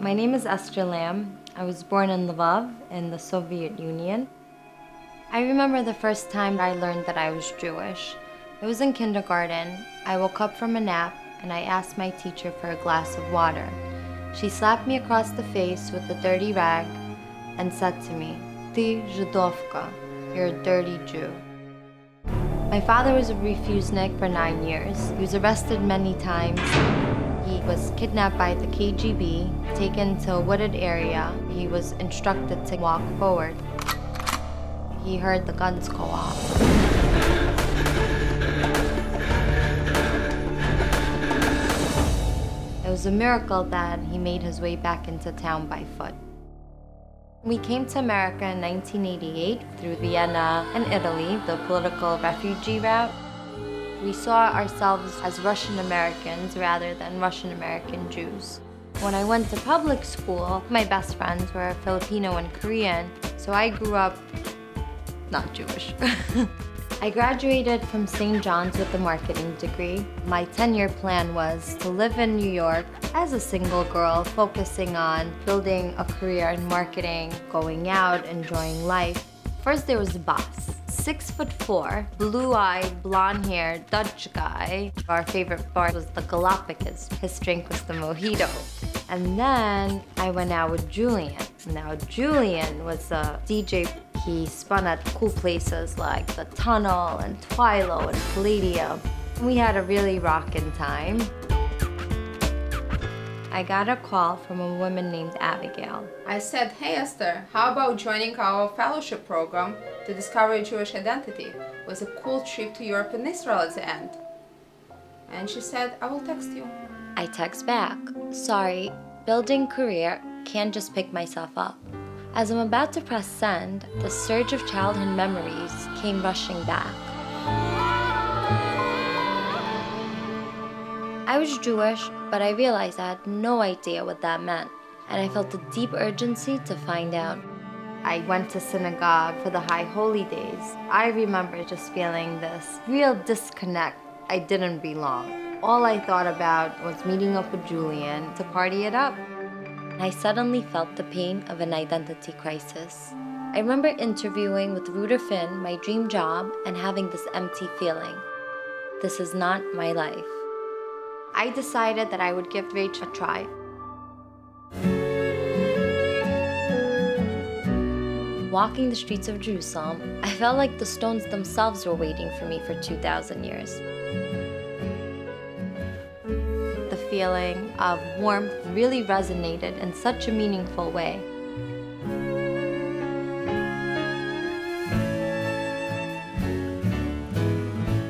My name is Esther Lamb. I was born in Lvov in the Soviet Union. I remember the first time I learned that I was Jewish. It was in kindergarten. I woke up from a nap and I asked my teacher for a glass of water. She slapped me across the face with a dirty rag and said to me, "Ty Żydówka, you're a dirty Jew." My father was a refusnik for 9 years. He was arrested many times. He was kidnapped by the KGB, taken to a wooded area. He was instructed to walk forward. He heard the guns go off. It was a miracle that he made his way back into town by foot. We came to America in 1988 through Vienna and Italy, the political refugee route. We saw ourselves as Russian Americans rather than Russian American Jews. When I went to public school, my best friends were Filipino and Korean, so I grew up not Jewish. I graduated from St. John's with a marketing degree. My 10-year plan was to live in New York as a single girl, focusing on building a career in marketing, going out, enjoying life. First there was the boss, 6'4", blue-eyed, blonde-haired Dutch guy. Our favorite bar was the Galapagos. His drink was the mojito. And then I went out with Julian. Now Julian was a DJ. He spun at cool places like the Tunnel and Twilo and Palladium. We had a really rockin' time. I got a call from a woman named Abigail. I said, "Hey Esther, how about joining our fellowship program to discover your Jewish identity? It was a cool trip to Europe and Israel at the end." And she said, "I will text you." I text back, "Sorry, building career, can't just pick myself up." As I'm about to press send, the surge of childhood memories came rushing back. I was Jewish, but I realized I had no idea what that meant, and I felt a deep urgency to find out. I went to synagogue for the High Holy Days. I remember just feeling this real disconnect. I didn't belong. All I thought about was meeting up with Julian to party it up. I suddenly felt the pain of an identity crisis. I remember interviewing with Rudder Finn, my dream job, and having this empty feeling. This is not my life. I decided that I would give Raje a try. Walking the streets of Jerusalem, I felt like the stones themselves were waiting for me for 2,000 years. The feeling of warmth really resonated in such a meaningful way.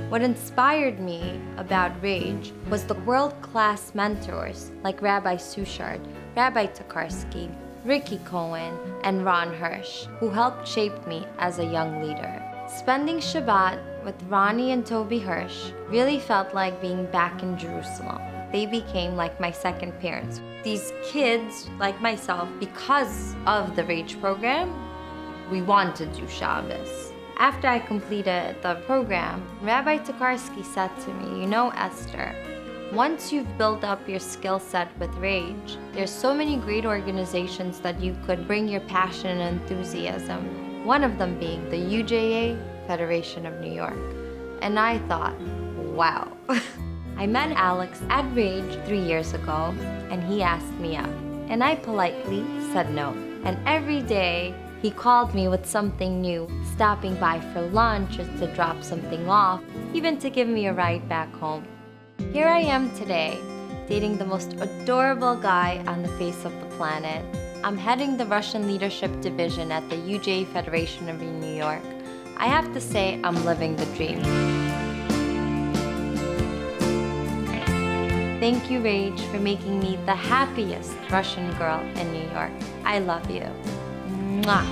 What inspired me about Raje was the world-class mentors like Rabbi Sushard, Rabbi Tokarski, Ricky Cohen, and Ron Hirsch, who helped shape me as a young leader. Spending Shabbat with Ronnie and Toby Hirsch really felt like being back in Jerusalem. They became like my second parents. These kids, like myself, because of the Raje program, we want to do Shabbos. After I completed the program, Rabbi Tokarski said to me, "You know, Esther, once you've built up your skill set with Raje, there's so many great organizations that you could bring your passion and enthusiasm, one of them being the UJA Federation of New York." And I thought, wow. I met Alex at Raje 3 years ago, and he asked me out. And I politely said no. And every day, he called me with something new, stopping by for lunch or to drop something off, even to give me a ride back home. Here I am today, dating the most adorable guy on the face of the planet. I'm heading the Russian Leadership Division at the UJA Federation of New York. I have to say, I'm living the dream. Thank you, Raje, for making me the happiest Russian girl in New York. I love you. Mwah.